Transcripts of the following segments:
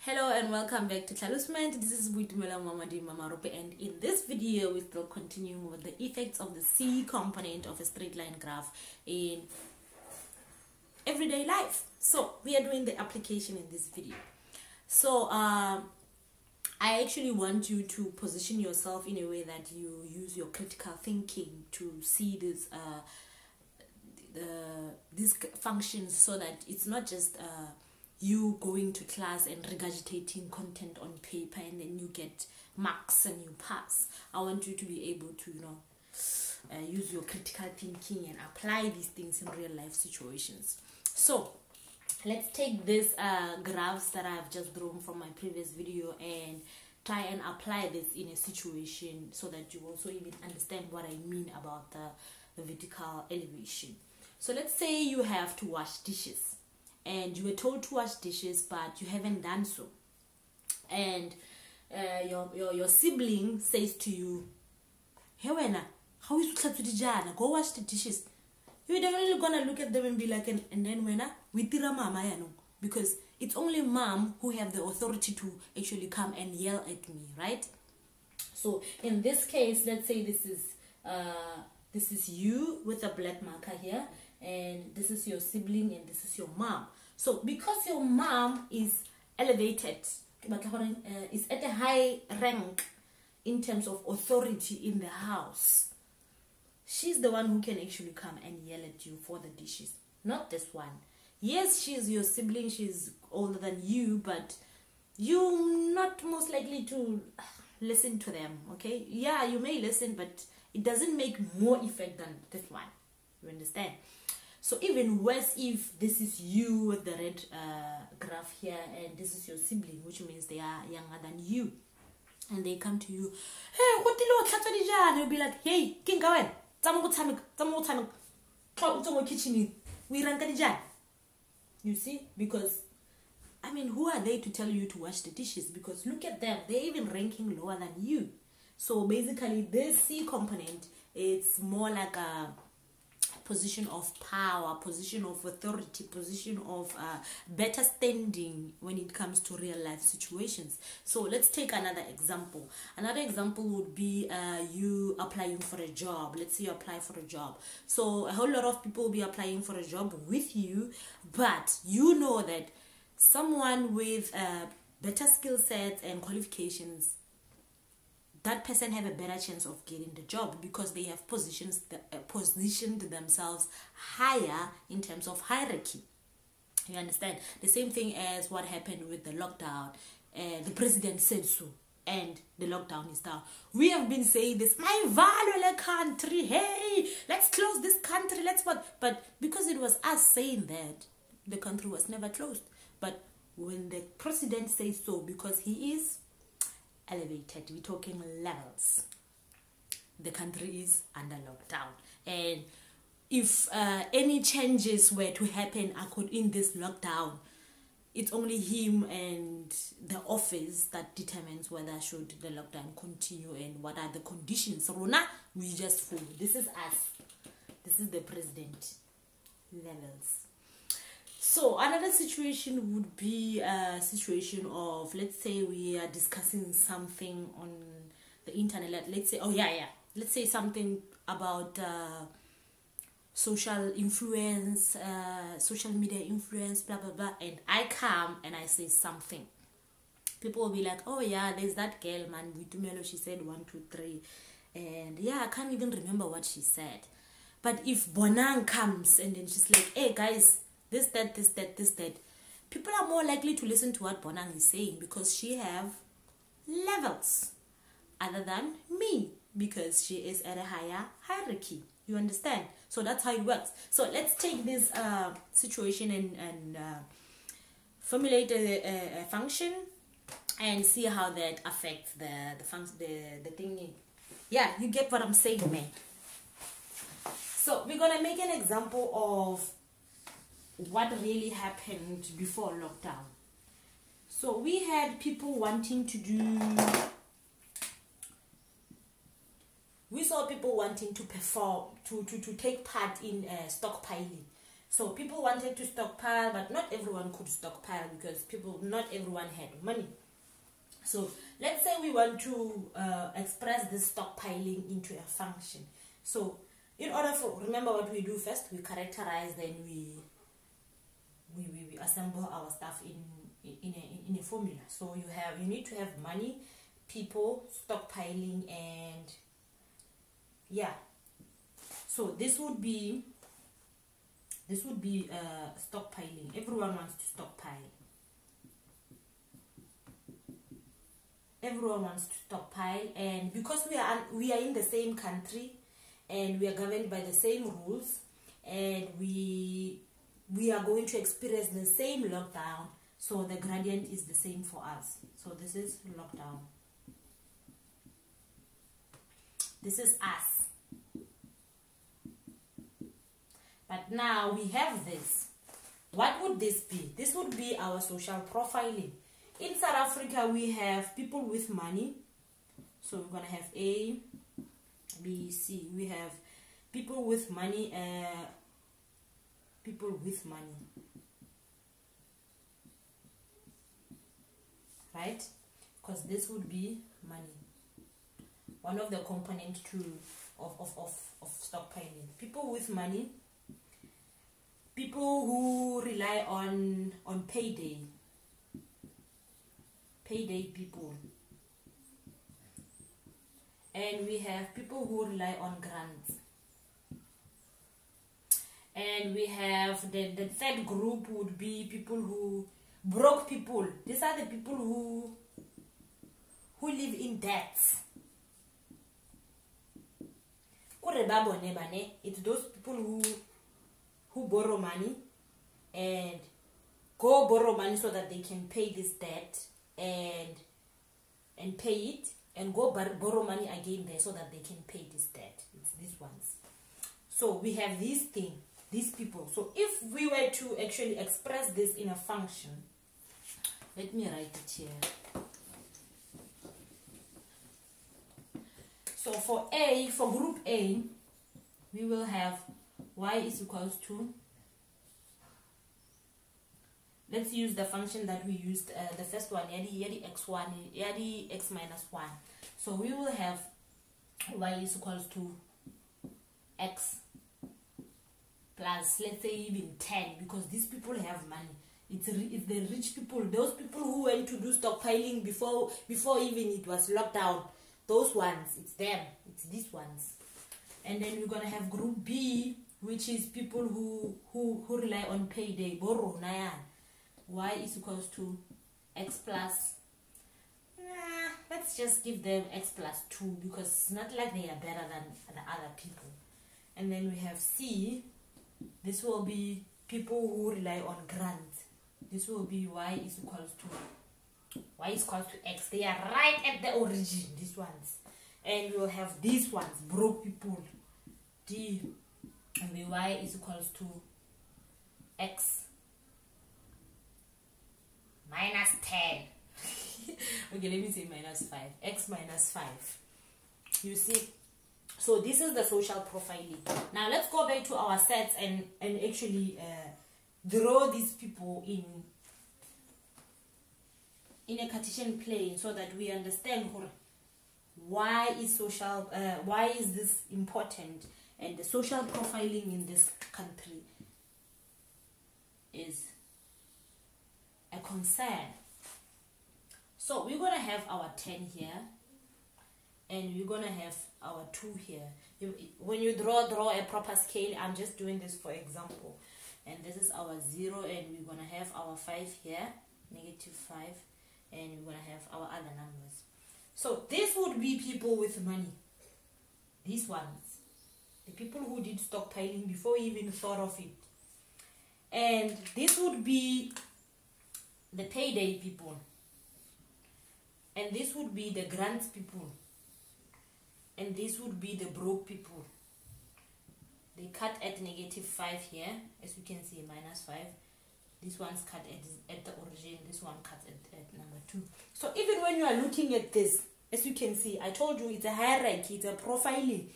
Hello and welcome back to Tlhalosement. This is Mama Rope, and in this video we're still continuing with the effects of the C component of a straight line graph in everyday life. So we are doing the application in this video. So I actually want you to position yourself in a way that you use your critical thinking to see this these functions, so that it's not just you going to class and regurgitating content on paper and then you get marks and you pass. I want you to be able to, use your critical thinking and apply these things in real life situations. So let's take these graphs that I've just drawn from my previous video and try and apply this in a situation so that you also even understand what I mean about the vertical elevation. So let's say you have to wash dishes, and you were told to wash dishes but you haven't done so, and your sibling says to you, "Hey wena, how is it go wash the dishes?" You're definitely gonna look at them and be like, and then wena, we tira mama yano, because it's only mom who have the authority to actually come and yell at me, right? So in this case, let's say this is you with a black marker here, and this is your sibling, and this is your mom. So because your mom is elevated, is at a high rank in terms of authority in the house, she's the one who can actually come and yell at you for the dishes, not this one. Yes, she's your sibling, she's older than you, but you're not most likely to listen to them, okay? Yeah, you may listen, but it doesn't make more effect than this one. You understand? So even worse if this is you with the red graph here, and this is your sibling, which means they are younger than you, and they come to you, "Hey, what the you'll be like, "Hey, kingawen, kitchen, we rank the." You see, because I mean, who are they to tell you to wash the dishes? Because look at them, they're even ranking lower than you. So basically, this C component, it's more like a position of power, position of authority, position of better standing when it comes to real life situations. So let's take another example. Another example would be you applying for a job. Let's say you apply for a job. So a whole lot of people will be applying for a job with you, but you know that someone with better skill sets and qualifications, that person have a better chance of getting the job because they have positioned themselves higher in terms of hierarchy. You understand? The same thing as what happened with the lockdown. The president said so, and the lockdown is down. We have been saying this, my valuable country, hey, let's close this country, let's what? But because it was us saying that, the country was never closed. But when the president says so, because he is elevated, we're talking levels, the country is under lockdown, and if any changes were to happen in this lockdown, it's only him and the office that determines whether should the lockdown continue and what are the conditions. Rona, we just follow. This is us, this is the president levels. So another situation would be a situation of, let's say we are discussing something on the internet. Let's say, let's say something about social influence, social media influence, blah, blah, blah. And I come and I say something. People will be like, "Oh yeah, there's that girl, man, she said 1, 2, 3. And yeah, I can't even remember what she said. But if Bonang comes and then she's like, "Hey guys, this, that," people are more likely to listen to what Bonang is saying because she have levels other than me, because she is at a higher hierarchy. You understand? So that's how it works. So let's take this situation and formulate a function and see how that affects the thing. Yeah, you get what I'm saying, man. So we're gonna make an example of what really happened before lockdown. So we had people wanting to we saw people wanting to perform, to take part in stockpiling. So people wanted to stockpile, but not everyone could stockpile because not everyone had money. So let's say we want to express this stockpiling into a function. So in order for, remember what we do first, we characterize, then we assemble our stuff in a formula. So you need to have money, people, stockpiling, and yeah. So this would be stockpiling. Everyone wants to stockpile. Everyone wants to stockpile, and because we are in the same country and we are governed by the same rules, and we are going to experience the same lockdown, so the gradient is the same for us. So this is lockdown. This is us. But now we have this. What would this be? This would be our social profiling. In South Africa, we have people with money. So we're going to have A, B, C. We have people with money, right? Because this would be money. One of the components of stockpiling. People with money. People who rely on payday. Payday people. And we have people who rely on grants. And we have the third group would be people who, broke people. These are the people who live in debts. It's those people who borrow money and go borrow money so that they can pay this debt and pay it, and go borrow money again there so that they can pay this debt. It's these ones. So we have these people. So if we were to actually express this in a function, let me write it here. So for group A, we will have y is equals to, let's use the function that we used, the first one, yadi x1, yadi x minus 1. So we will have y is equals to x plus, let's say, even 10, because these people have money. It's the rich people, those people who went to do stockpiling before even it was locked down. Those ones, it's them, it's these ones. And then we're gonna have group B, which is people who rely on payday, borrow, nayan. Y is equals to x plus, let's just give them x plus 2, because it's not like they are better than the other people. And then we have C, this will be people who rely on grants. This will be y is equals to x. They are right at the origin, these ones. And we'll have these ones, broke people, D, and the y is equals to x minus 10. Okay, let me say minus 5. X minus 5. You see? So this is the social profiling. Now let's go back to our sets and actually draw these people in a Cartesian plane so that we understand why is this important, and the social profiling in this country is a concern. So we're gonna have our 10 here, and we're gonna have our 2 here. When you draw a proper scale, I'm just doing this for example, and this is our 0, and we're gonna have our 5 here, negative 5, and we're gonna have our other numbers. So this would be people with money, these ones, the people who did stockpiling before you even thought of it. And this would be the payday people, and this would be the grants people, and this would be the broke people. They cut at negative 5 here, as you can see, minus 5. This one's cut at the origin, this one cut at number 2. So even when you are looking at this, as you can see, I told you it's a hierarchy, it's a profiling.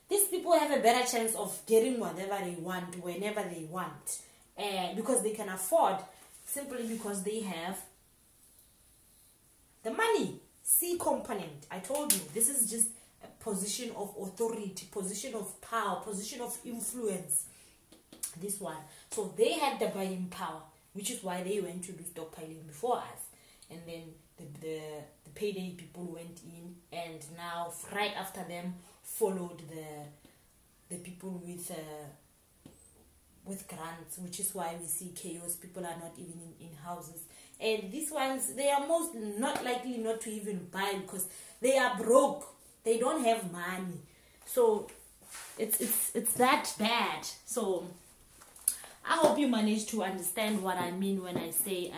These people have a better chance of getting whatever they want, whenever they want. because they can afford, simply because they have the money. C component, I told you, this is just a position of authority, position of power, position of influence. This one. So they had the buying power, which is why they went to do stockpiling before us. And then the payday people went in, and now right after them followed the people with grants, which is why we see chaos. People are not even in houses, and these ones, they are most not likely not to even buy because they are broke, they don't have money. So it's that bad. So I hope you managed to understand what I mean when I say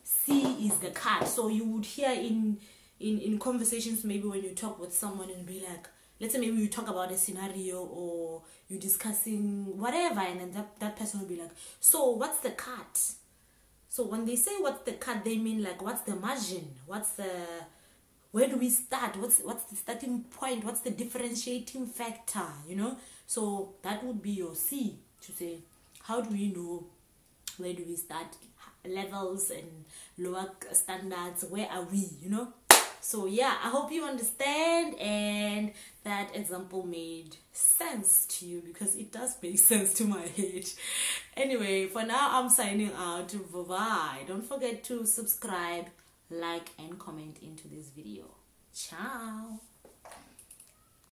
C is the card. So you would hear in conversations, maybe when you talk with someone and be like, let's say maybe you talk about a scenario or you're discussing whatever, and then that person will be like, so what's the cut? So when they say what's the cut, they mean like, what's the margin? Where do we start? What's the starting point? What's the differentiating factor? You know? So that would be your C, to say, how do we know where do we start? Levels and lower standards, where are we? You know? So yeah, I hope you understand and that example made sense to you, because it does make sense to my head. Anyway, for now I'm signing out. Bye-bye. Don't forget to subscribe, like and comment into this video. Ciao.